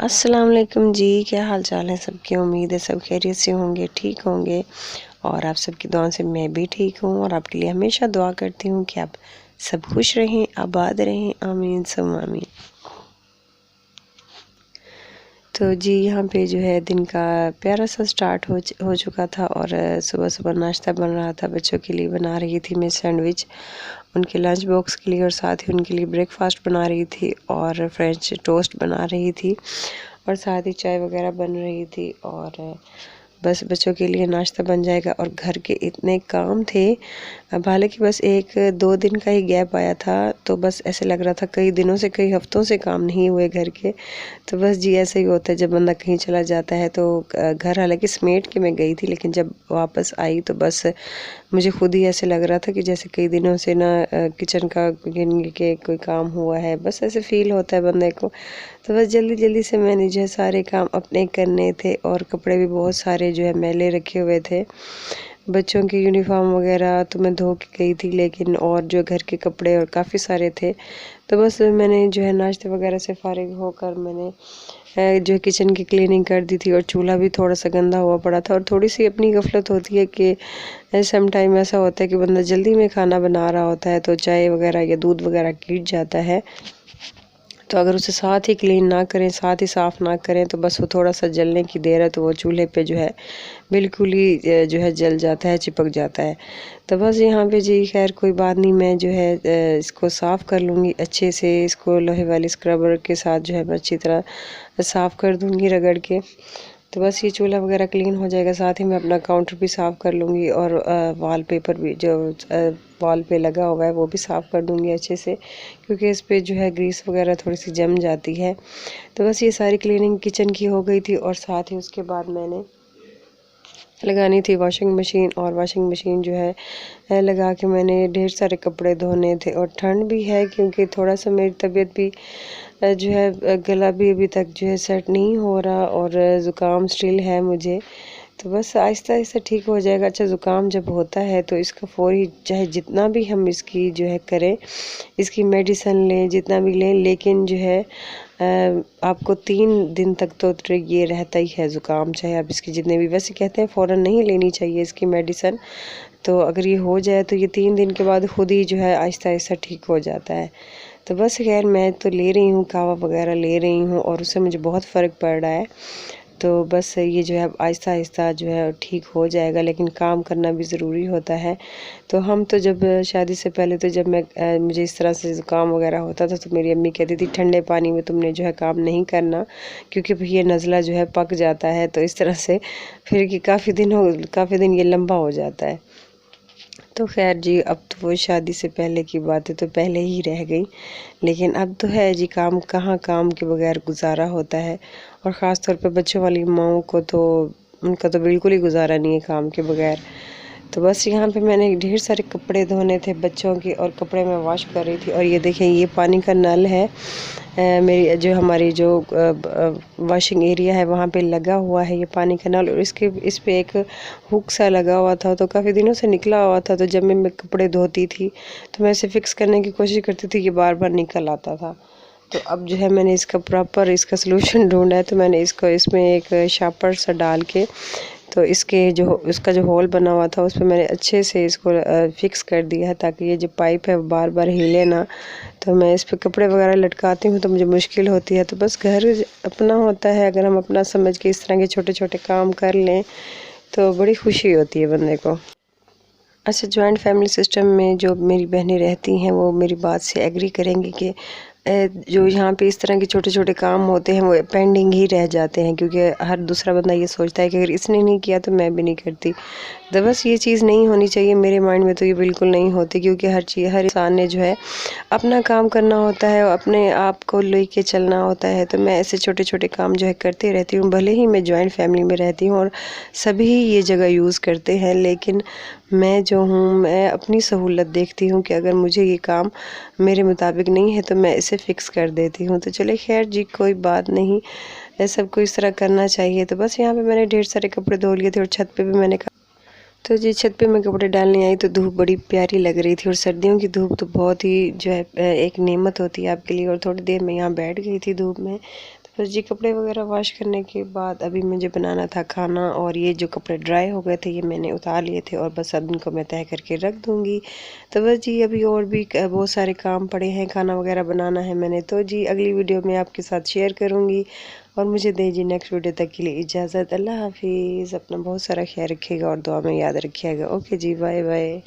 अस्सलाम वालेकुम जी। क्या हाल चाल है सबकी। उम्मीद है सब खैरियत से होंगे, ठीक होंगे। और आप सबकी दुआओं से मैं भी ठीक हूँ और आपके लिए हमेशा दुआ करती हूँ कि आप सब खुश रहें, आबाद रहें। आमीन सम आमीन। तो जी यहाँ पे जो है दिन का प्यारा सा स्टार्ट हो चुका था और सुबह सुबह नाश्ता बन रहा था। बच्चों के लिए बना रही थी मैं सैंडविच उनके लंच बॉक्स के लिए, और साथ ही उनके लिए ब्रेकफास्ट बना रही थी और फ्रेंच टोस्ट बना रही थी, और साथ ही चाय वगैरह बन रही थी। और बस बच्चों के लिए नाश्ता बन जाएगा। और घर के इतने काम थे, अब हालांकि बस 1-2 दिन का ही गैप आया था, तो बस ऐसे लग रहा था कई दिनों से, कई हफ्तों से काम नहीं हुए घर के। तो बस जी ऐसे ही होता है जब बंदा कहीं चला जाता है। तो घर हालांकि समेट के मैं गई थी, लेकिन जब वापस आई तो बस मुझे खुद ही ऐसे लग रहा था कि जैसे कई दिनों से ना किचन का के कोई काम हुआ है, बस ऐसे फील होता है बंदे को। तो बस जल्दी जल्दी से मैंने जो है सारे काम अपने करने थे, और कपड़े भी बहुत सारे जो है मैले रखे हुए थे। बच्चों की यूनिफॉर्म वगैरह तो मैं धो के गई थी, लेकिन और जो घर के कपड़े और काफ़ी सारे थे। तो बस मैंने जो है नाश्ते वगैरह से फारिग होकर मैंने जो है किचन की क्लीनिंग कर दी थी, और चूल्हा भी थोड़ा सा गंदा हुआ पड़ा था। और थोड़ी सी अपनी गफलत होती है कि सम टाइम ऐसा होता है कि बंदा जल्दी में खाना बना रहा होता है तो चाय वगैरह या दूध वगैरह गिर जाता है। तो अगर उसे साथ ही क्लीन ना करें, साथ ही साफ़ ना करें, तो बस वो थोड़ा सा जलने की देर है तो वो चूल्हे पे जो है बिल्कुल ही जो है जल जाता है, चिपक जाता है। तो बस यहाँ पे जी खैर कोई बात नहीं, मैं जो है इसको साफ़ कर लूँगी अच्छे से। इसको लोहे वाले स्क्रबर के साथ जो है मैं अच्छी तरह साफ़ कर दूँगी रगड़ के। तो बस ये चूल्हा वगैरह क्लीन हो जाएगा, साथ ही मैं अपना काउंटर भी साफ़ कर लूँगी, और वॉलपेपर भी जो वॉल पे लगा हुआ है वो भी साफ़ कर दूँगी अच्छे से, क्योंकि इस पे जो है ग्रीस वगैरह थोड़ी सी जम जाती है। तो बस ये सारी क्लीनिंग किचन की हो गई थी, और साथ ही उसके बाद मैंने लगानी थी वॉशिंग मशीन। और वॉशिंग मशीन जो है लगा के मैंने ढेर सारे कपड़े धोने थे, और ठंड भी है क्योंकि थोड़ा सा मेरी तबीयत भी जो है गला भी अभी तक जो है सेट नहीं हो रहा, और ज़ुकाम स्टिल है मुझे। तो बस आहिस्ता आहिस्ता ठीक हो जाएगा। अच्छा, ज़ुकाम जब होता है तो इसका फ़ौरी चाहे जितना भी हम इसकी जो है करें, इसकी मेडिसिन लें जितना भी लें, लेकिन जो है आपको 3 दिन तक तो ये रहता ही है ज़ुकाम, चाहे आप इसकी जितने भी, वैसे कहते हैं फ़ौरन नहीं लेनी चाहिए इसकी मेडिसिन। तो अगर ये हो जाए तो ये 3 दिन के बाद खुद ही जो है आहिस्ता आहिस्ता ठीक हो जाता है। तो बस खैर मैं तो ले रही हूँ, कावा वगैरह ले रही हूँ, और उससे मुझे बहुत फ़र्क पड़ रहा है। तो बस ये जो है आहिस्ता आहिस्ता जो है ठीक हो जाएगा, लेकिन काम करना भी ज़रूरी होता है। तो हम तो जब शादी से पहले तो जब मैं मुझे इस तरह से ज़ुकाम वगैरह होता था, तो मेरी अम्मी कहती थी ठंडे पानी में तुमने जो है काम नहीं करना, क्योंकि फिर ये नज़ला जो है पक जाता है। तो इस तरह से फिर कि काफ़ी दिन ये लंबा हो जाता है। तो खैर जी, अब तो वो शादी से पहले की बातें तो पहले ही रह गई, लेकिन अब तो है जी, काम कहाँ, काम के बगैर गुजारा होता है। और ख़ास तौर पे बच्चों वाली माओं को तो उनका तो बिल्कुल ही गुजारा नहीं है काम के बगैर। तो बस यहाँ पे मैंने ढेर सारे कपड़े धोने थे बच्चों के, और कपड़े मैं वॉश कर रही थी। और ये देखें, ये पानी का नल है मेरी जो हमारी जो वॉशिंग एरिया है वहाँ पे लगा हुआ है ये पानी का नल, और इस पे एक हुक सा लगा हुआ था, तो काफ़ी दिनों से निकला हुआ था। तो जब मैं कपड़े धोती थी तो मैं इसे फ़िक्स करने की कोशिश करती थी कि बार बार निकल आता था। तो अब जो है मैंने इसका प्रॉपर इसका सलूशन ढूंढा है। तो मैंने इसको इसमें एक शार्पर सा डाल के, तो उसका जो होल बना हुआ था उस पर मैंने अच्छे से इसको फिक्स कर दिया है, ताकि ये जो पाइप है वो बार बार हिले ना। तो मैं इस पर कपड़े वगैरह लटकाती हूँ तो मुझे मुश्किल होती है। तो बस घर अपना होता है, अगर हम अपना समझ के इस तरह के छोटे छोटे काम कर लें तो बड़ी खुशी होती है बंदे को। अच्छा, जॉइंट फैमिली सिस्टम में जो मेरी बहनें रहती हैं वो मेरी बात से एग्री करेंगी कि जो यहाँ पे इस तरह के छोटे छोटे काम होते हैं वो पेंडिंग ही रह जाते हैं, क्योंकि हर दूसरा बंदा ये सोचता है कि अगर इसने नहीं किया तो मैं भी नहीं करती। तो बस ये चीज़ नहीं होनी चाहिए मेरे माइंड में, तो ये बिल्कुल नहीं होती, क्योंकि हर इंसान ने जो है अपना काम करना होता है, अपने आप को लेके चलना होता है। तो मैं ऐसे छोटे छोटे काम जो है करते रहती हूँ, भले ही मैं जॉइंट फैमिली में रहती हूँ और सभी ये जगह यूज़ करते हैं, लेकिन मैं जो हूँ मैं अपनी सहूलत देखती हूँ कि अगर मुझे ये काम मेरे मुताबिक नहीं है तो मैं इसे फ़िक्स कर देती हूँ। तो चले खैर जी, कोई बात नहीं, सबको इस तरह करना चाहिए। तो बस यहाँ पे मैंने ढेर सारे कपड़े धो लिए थे, और छत पे भी मैंने तो जी छत पे मैं कपड़े डालने आई तो धूप बड़ी प्यारी लग रही थी, और सर्दियों की धूप तो बहुत ही जो है एक नेमत होती है आपके लिए। और थोड़ी देर मैं यहाँ बैठ गई थी धूप में, तो तो जी कपड़े वगैरह वॉश करने के बाद अभी मुझे बनाना था खाना, और ये जो कपड़े ड्राई हो गए थे ये मैंने उतार लिए थे, और बस अब इनको मैं तह करके रख दूँगी। तो बस जी अभी और भी बहुत सारे काम पड़े हैं, खाना वगैरह बनाना है मैंने, तो जी अगली वीडियो में आपके साथ शेयर करूँगी। और मुझे दीजिए नेक्स्ट वीडियो तक के लिए इजाज़त। अल्लाह हाफिज़। अपना बहुत सारा ख्याल रखिएगा और दुआ में याद रखिएगा। ओके जी, बाय बाय।